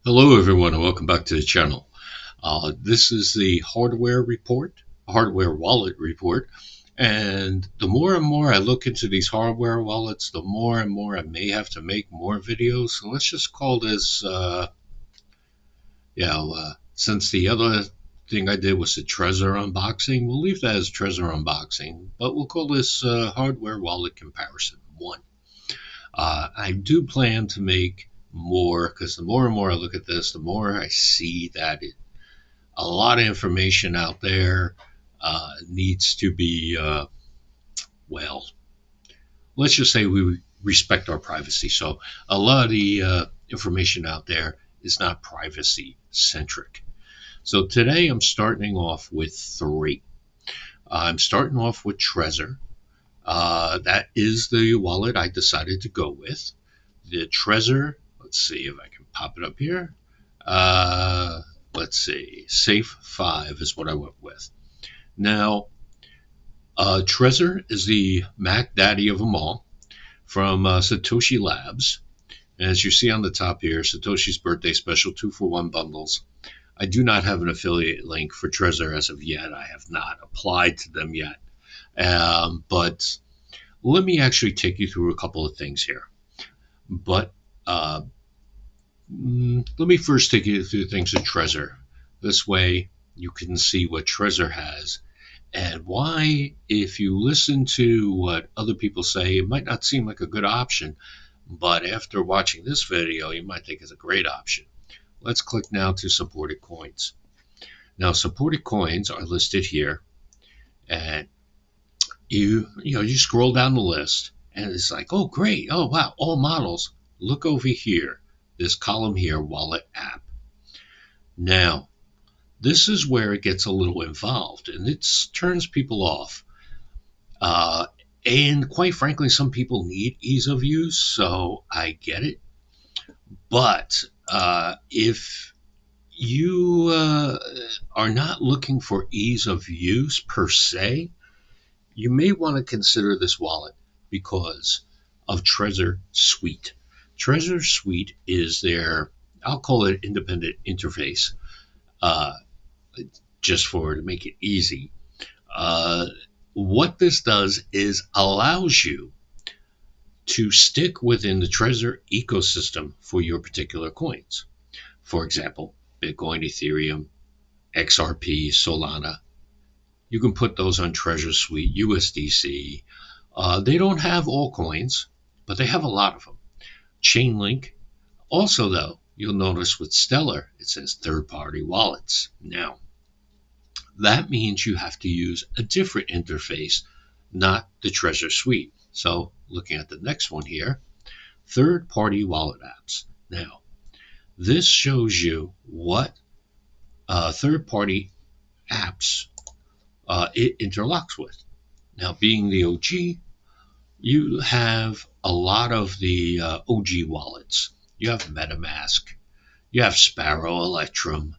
Hello everyone and welcome back to the channel. This is the hardware wallet report. And the more and more I look into these hardware wallets, the more and more I may have to make more videos. So let's just call this, since the other thing I did was the Trezor unboxing, we'll leave that as Trezor unboxing, but we'll call this hardware wallet comparison 1. I do plan to make more because the more and more I look at this, the more I see that a lot of information out there needs to be, well, let's just say we respect our privacy. So a lot of the information out there is not privacy centric. So today I'm starting off with 3. I'm starting off with Trezor. That is the wallet I decided to go with. The Trezor, let's see if I can pop it up here. Let's see, Safe 5 is what I went with. Now, Trezor is the Mac Daddy of them all from Satoshi Labs. And as you see on the top here, Satoshi's birthday special 2-for-1 bundles. I do not have an affiliate link for Trezor as of yet. I have not applied to them yet. But let me actually take you through a couple of things here. But let me first take you through things with Trezor. This way you can see what Trezor has and why, if you listen to what other people say, it might not seem like a good option, but after watching this video, you might think it's a great option. Let's click now to supported coins. Now, supported coins are listed here, and you scroll down the list, and it's like, oh, great, oh, wow, all models. Look over here, this column here, wallet app. Now, this is where it gets a little involved, and it turns people off. And quite frankly, some people need ease of use, so I get it. But if you are not looking for ease of use per se, you may want to consider this wallet because of Trezor Suite. Trezor Suite is their, I'll call it independent interface, just to make it easy. What this does is allows you to stick within the Trezor ecosystem for your particular coins. For example, Bitcoin, Ethereum, XRP, Solana. You can put those on Trezor Suite, USDC. They don't have all coins, but they have a lot of them. Chainlink. Also, though, you'll notice with Stellar, it says third-party wallets. Now, that means you have to use a different interface, not the Trezor Suite. So, looking at the next one here, third-party wallet apps. Now, this shows you what third-party apps it interlocks with. Now, being the OG, you have a lot of the OG wallets. You have MetaMask, you have Sparrow, Electrum,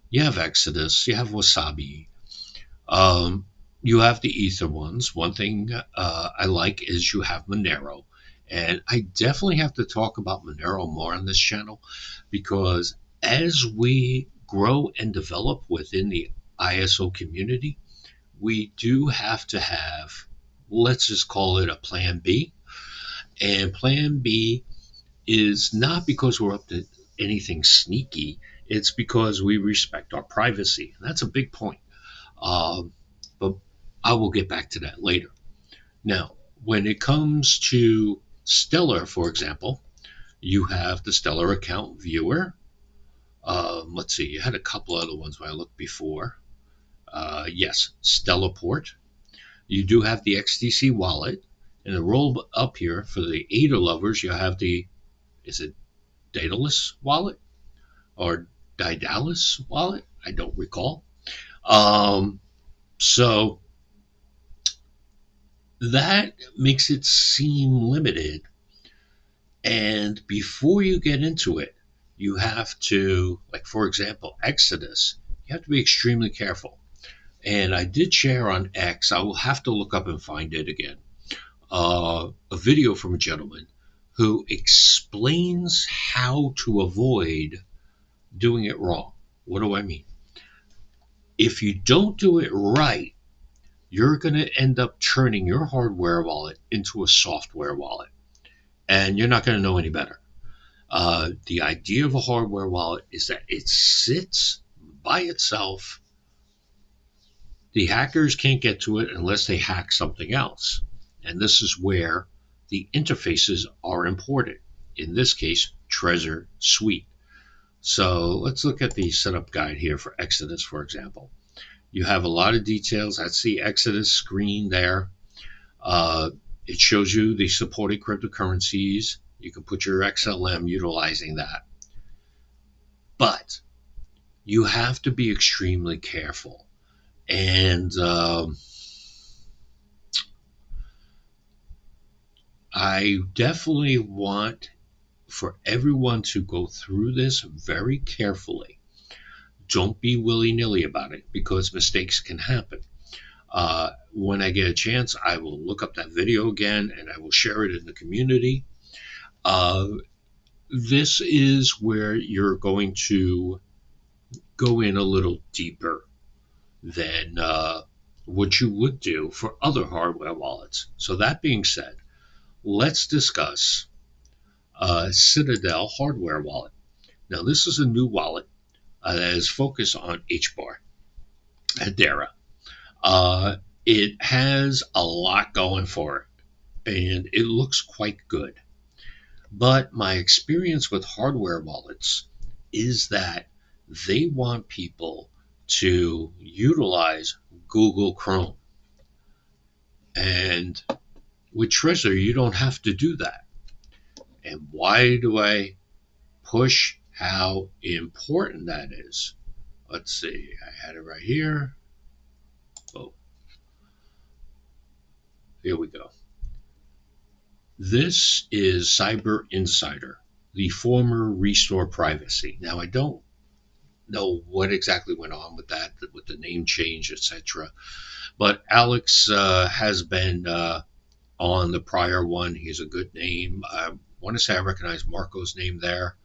you have Exodus, you have Wasabi. You have the Ether ones. One thing I like is you have Monero. And I definitely have to talk about Monero more on this channel because as we grow and develop within the ISO community, we do have to have, let's just call it a plan B. And plan B is not because we're up to anything sneaky. It's because we respect our privacy. And that's a big point. But I will get back to that later. Now, when it comes to Stellar, for example, you have the Stellar account viewer. Let's see, you had a couple other ones when I looked before. Yes, Stellarport. You do have the XDC wallet. And the roll up here for the ADA lovers, you have the, is it Daedalus wallet? Or Daedalus wallet? I don't recall. So that makes it seem limited. And before you get into it, you have to, like for example, Exodus, you have to be extremely careful. And I did share on X, I will have to look up and find it again, a video from a gentleman who explains how to avoid doing it wrong. What do I mean? If you don't do it right, you're going to end up turning your hardware wallet into a software wallet, and you're not going to know any better. The idea of a hardware wallet is that it sits by itself. The hackers can't get to it unless they hack something else. And this is where the interfaces are important. In this case, Trezor Suite. So let's look at the setup guide here for Exodus, for example. You have a lot of details. That's the Exodus screen there. Uh, it shows you the supported cryptocurrencies. You can put your XLM utilizing that. But you have to be extremely careful. And I definitely want for everyone to go through this very carefully. Don't be willy-nilly about it because mistakes can happen. When I get a chance, I will look up that video again and I will share it in the community. Uh, this is where you're going to go in a little deeper than what you would do for other hardware wallets. So, that being said, let's discuss Citadel hardware wallet. Now, this is a new wallet that is focused on HBAR, Hedera. Uh, it has a lot going for it, and it looks quite good. But my experience with hardware wallets is that they want people to utilize Google Chrome. And with Trezor, you don't have to do that. And why do I push how important that is? Let's see, I had it right here. Oh, here we go. This is Cyber Insider, the former Restore Privacy. Now, I don't know what exactly went on with that, with the name change, etc. But Alex has been on the prior one. He's a good name. I want to say I recognize Marco's name there.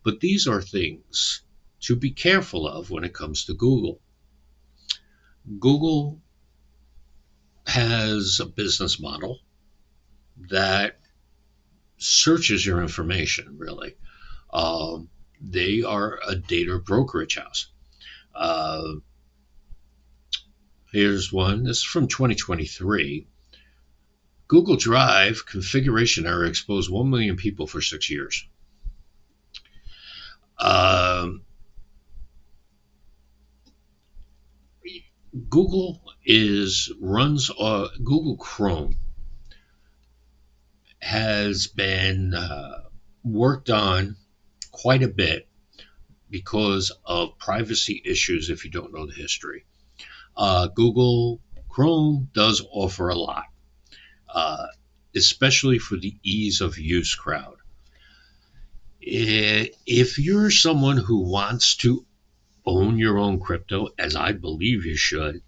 But these are things to be careful of when it comes to Google. Google has a business model that searches your information, really. They are a data brokerage house. Uh, Here's one. This is from 2023. Google Drive configuration error exposed 1 million people for 6 years. Um, Google Chrome has been worked on quite a bit because of privacy issues. If you don't know the history, Google Chrome does offer a lot, uh, especially for the ease of use crowd. If you're someone who wants to own your own crypto, as I believe you should,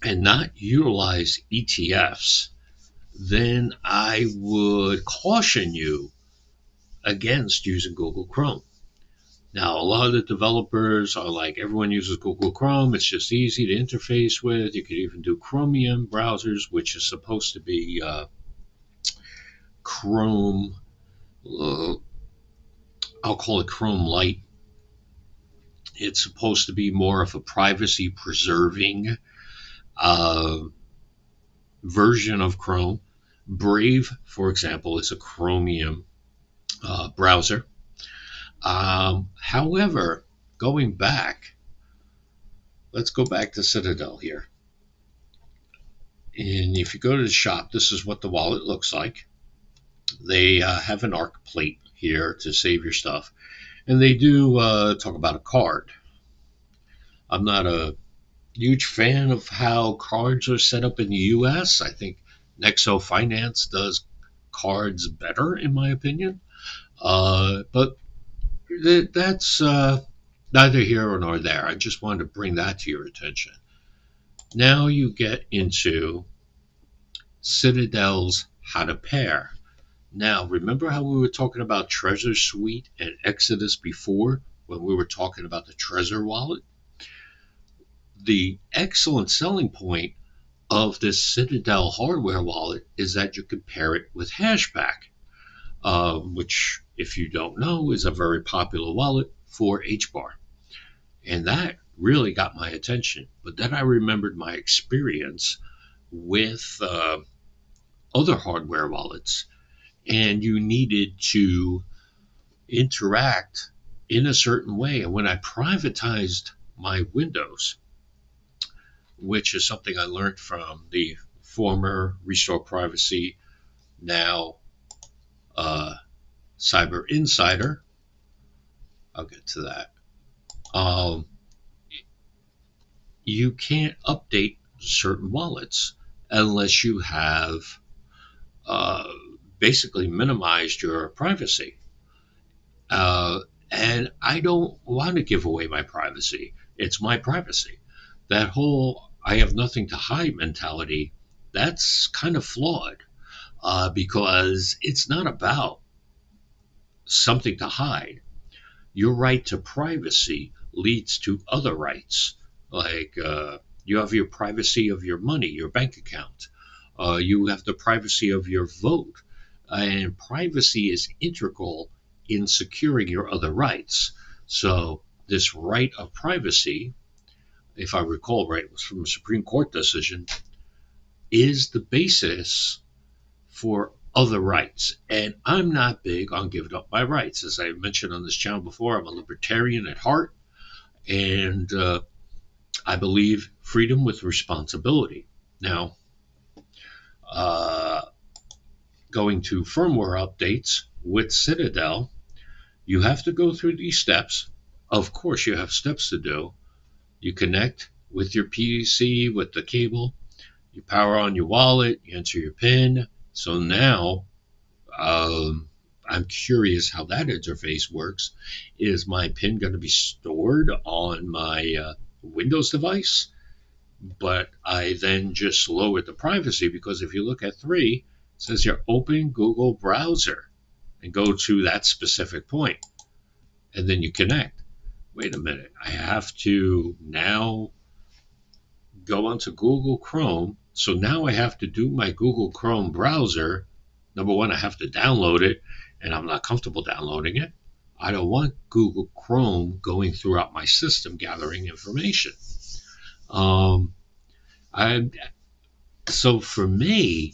and not utilize ETFs, then I would caution you against using Google Chrome. Now, a lot of the developers are like, everyone uses Google Chrome. It's just easy to interface with. You could even do Chromium browsers, which is supposed to be Chrome. I'll call it Chrome Light. It's supposed to be more of a privacy preserving uh, version of Chrome. Brave, for example, is a Chromium browser. However, going back, let's go back to Citadel here. And if you go to the shop, this is what the wallet looks like. They have an ARC plate here to save your stuff. And they do talk about a card. I'm not a huge fan of how cards are set up in the US. I think Nexo Finance does cards better, in my opinion. But that's neither here nor there. I just wanted to bring that to your attention. Now you get into Citadel's how to pair. Now, remember how we were talking about Trezor Suite and Exodus before? when we were talking about the Trezor wallet. The excellent selling point of this Citadel hardware wallet is that you can pair it with Hashback, which, if you don't know, is a very popular wallet for HBAR. And that really got my attention. But then I remembered my experience with other hardware wallets, and you needed to interact in a certain way. And when I privatized my Windows, which is something I learned from the former Restore Privacy, now Cyber Insider, I'll get to that. Um, you can't update certain wallets unless you have uh, basically minimized your privacy. Uh, and I don't want to give away my privacy. It's my privacy. That whole I have nothing to hide mentality, that's kind of flawed, because it's not about something to hide. Your right to privacy leads to other rights, like you have your privacy of your money, your bank account. You have the privacy of your vote. And privacy is integral in securing your other rights. So, this right of privacy, if I recall right, it was from a Supreme Court decision, is the basis for other rights. And I'm not big on giving up my rights. As I mentioned on this channel before, I'm a libertarian at heart, and I believe freedom with responsibility. Now, uh, going to firmware updates with Citadel, you have to go through these steps. Of course, you have steps to do. You connect with your PC with the cable, you power on your wallet, you enter your PIN. So now, I'm curious how that interface works. Is my PIN going to be stored on my Windows device? But I then just lowered the privacy, because if you look at 3, it says here open Google browser and go to that specific point, and then you connect. Wait a minute, I have to now go onto Google Chrome. So now I have to do my Google Chrome browser. Number one, I have to download it, and I'm not comfortable downloading it. I don't want Google Chrome going throughout my system gathering information. Um, I So for me,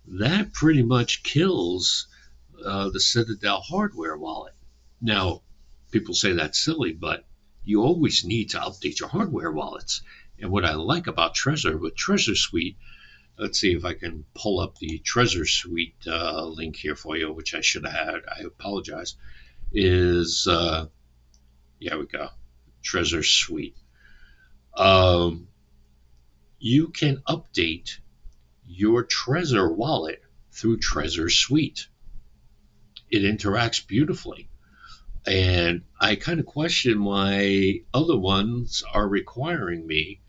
that pretty much kills the Citadel hardware wallet. Now, people say that's silly, but you always need to update your hardware wallets. And what I like about Trezor with Trezor Suite, let's see if I can pull up the Trezor Suite link here for you, which I should have had. I apologize. Is yeah, we go. Trezor Suite. Um, you can update your Trezor wallet through Trezor Suite. It interacts beautifully. And I kind of question why other ones are requiring me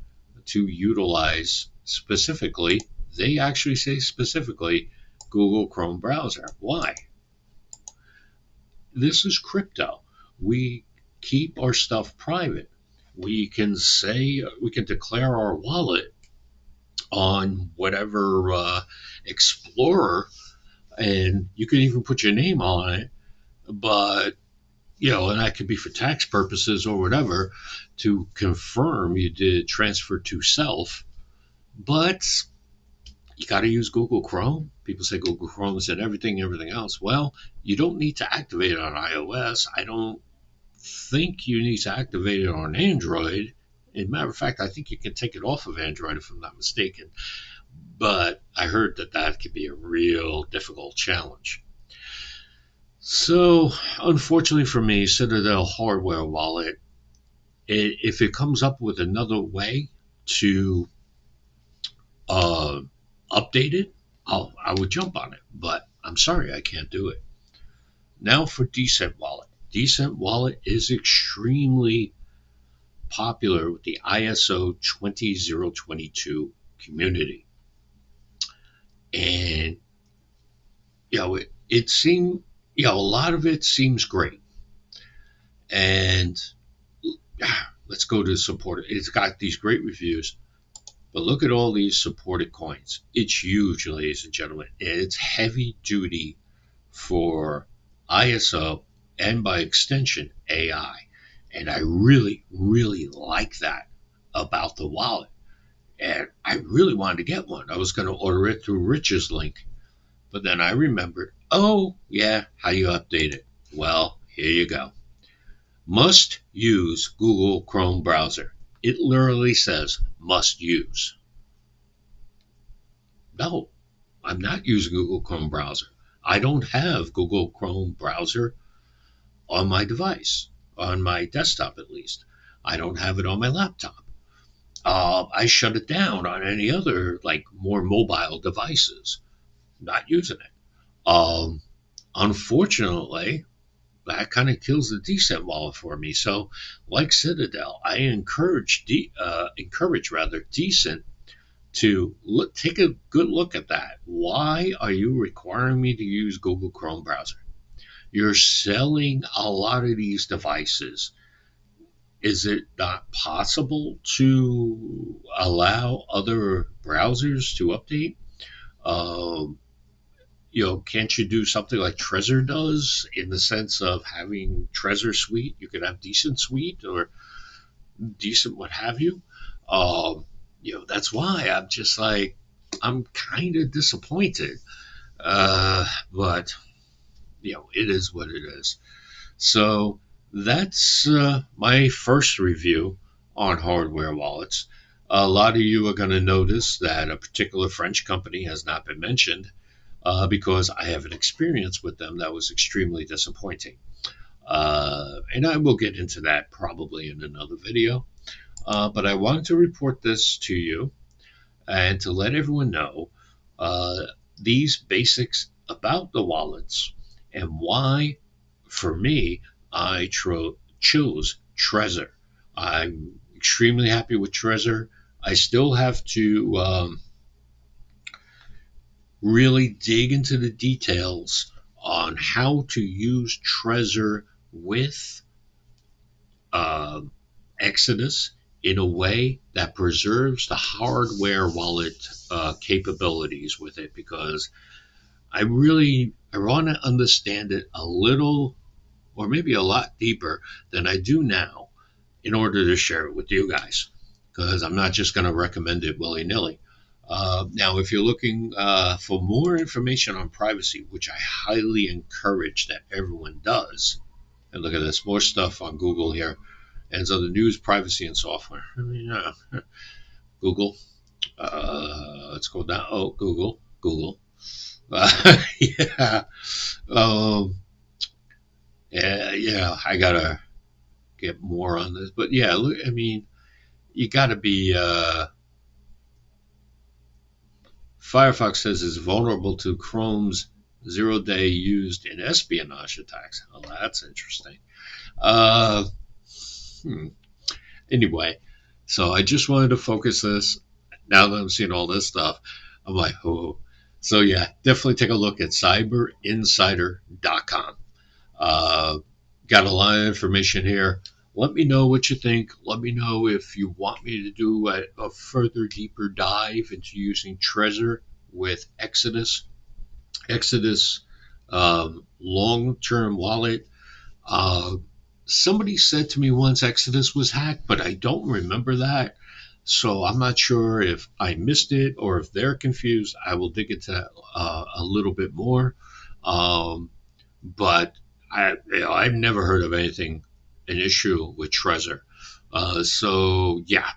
to utilize specifically, they actually say specifically, Google Chrome browser. Why? This is crypto. We keep our stuff private. We can say, we can declare our wallet on whatever Explorer, and you can even put your name on it. But and that could be for tax purposes or whatever, to confirm you did transfer to self. But you got to use Google Chrome. People say Google Chrome is in everything, everything else. Well, you don't need to activate it on iOS. I don't think you need to activate it on Android. As a matter of fact, I think you can take it off of Android if I'm not mistaken. But I heard that that could be a real difficult challenge. So, unfortunately for me, Citadel hardware wallet, if it comes up with another way to uh, update it, I would jump on it. But I'm sorry, I can't do it. Now for Decent Wallet. Decent Wallet is extremely popular with the ISO 20022 community. And, it seemed, a lot of it seems great. And let's go to support. It's got these great reviews, but look at all these supported coins. It's huge, ladies and gentlemen. It's heavy duty for ISO and by extension AI. And I really, really like that about the wallet. And I really wanted to get one. I was going to order it through Rich's link. But then I remembered, oh, yeah, how do you update it? Well, here you go. Must use Google Chrome browser. It literally says must use. No, I'm not using Google Chrome browser. I don't have Google Chrome browser on my device, on my desktop at least. I don't have it on my laptop. I shut it down on any other, like, more mobile devices. Not using it. Unfortunately, that kind of kills the decent wallet for me. So, like Citadel, I encourage rather decent to take a good look at that. Why are you requiring me to use Google Chrome browser? You're selling a lot of these devices. Is it not possible to allow other browsers to update? Um, can't you do something like Trezor does in the sense of having Trezor Suite? You could have decent Suite or decent what have you. Um, that's why I'm just like, I'm kind of disappointed. But, it is what it is. So that's my first review on hardware wallets. A lot of you are going to notice that a particular French company has not been mentioned because I have an experience with them that was extremely disappointing. And I will get into that probably in another video. But I wanted to report this to you and to let everyone know uh, these basics about the wallets and why, for me, chose Trezor. I'm extremely happy with Trezor. I still have to really dig into the details on how to use Trezor with uh, Exodus in a way that preserves the hardware wallet capabilities with it, because I want to understand it a little, or maybe a lot deeper than I do now, in order to share it with you guys, because I'm not just going to recommend it willy nilly. Now, if you're looking for more information on privacy, which I highly encourage that everyone does, and look at this, more stuff on Google here. And so the news, privacy, and software. Google. Let's go down. Oh, Google. Yeah. Um, yeah. I gotta get more on this, but yeah. I mean, you gotta be. Firefox says is vulnerable to Chrome's zero-day used in espionage attacks. Oh, that's interesting. Uh, hmm. Anyway, so I just wanted to focus this. Now that I'm seeing all this stuff, I'm like, oh. So yeah, definitely take a look at cyberinsider.com. Uh, got a lot of information here. Let me know what you think. Let me know if you want me to do a further deeper dive into using Trezor with Exodus. Exodus long-term wallet. Uh, Somebody said to me once Exodus was hacked, but I don't remember that. So I'm not sure if I missed it or if they're confused. I will dig into that a little bit more. But I've never heard of an issue with Trezor. So yeah,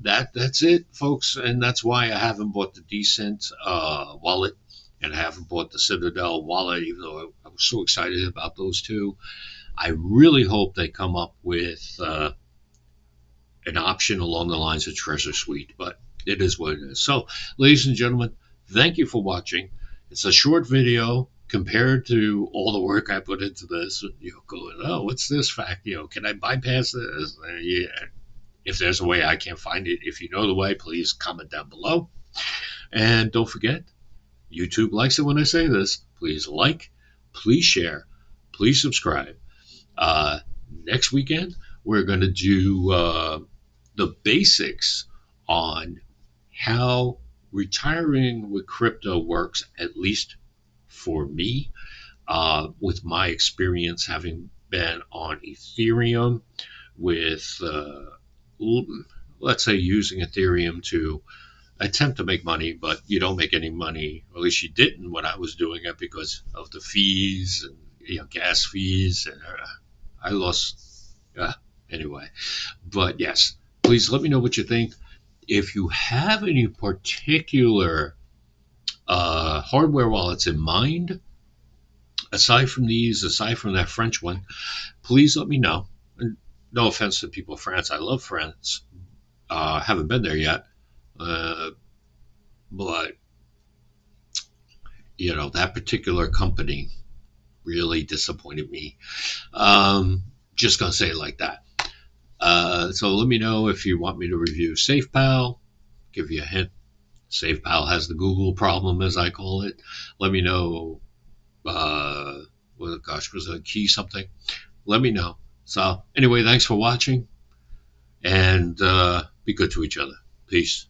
that's it, folks, and that's why I haven't bought the decent wallet, and I haven't bought the Citadel wallet, even though I was so excited about those two. I really hope they come up with an option along the lines of Trezor Suite, but it is what it is. So, ladies and gentlemen, thank you for watching. It's a short video compared to all the work I put into this. Going, oh, what's this fact? Can I bypass this? Yeah. If there's a way, I can't find it. If you know the way, please comment down below. And don't forget, YouTube likes it when I say this. Please like, please share, please subscribe. Uh, Next weekend, we're going to do the basics on how retiring with crypto works, at least for me, with my experience having been on Ethereum with, let's say, using Ethereum to attempt to make money, but you don't make any money, or at least you didn't when I was doing it because of the fees and gas fees, and I lost. Uh, anyway, but yes, please let me know what you think. If you have any particular hardware wallets in mind, aside from that French one, please let me know. And no offense to people of France, I love France. Haven't been there yet, uh, but that particular company really disappointed me. Um, just gonna say it like that. So let me know if you want me to review SafePal. Give you a hint. SafePal has the Google problem, as I call it. Let me know. Well, gosh, was it a key something? Let me know. So anyway, thanks for watching, and be good to each other. Peace.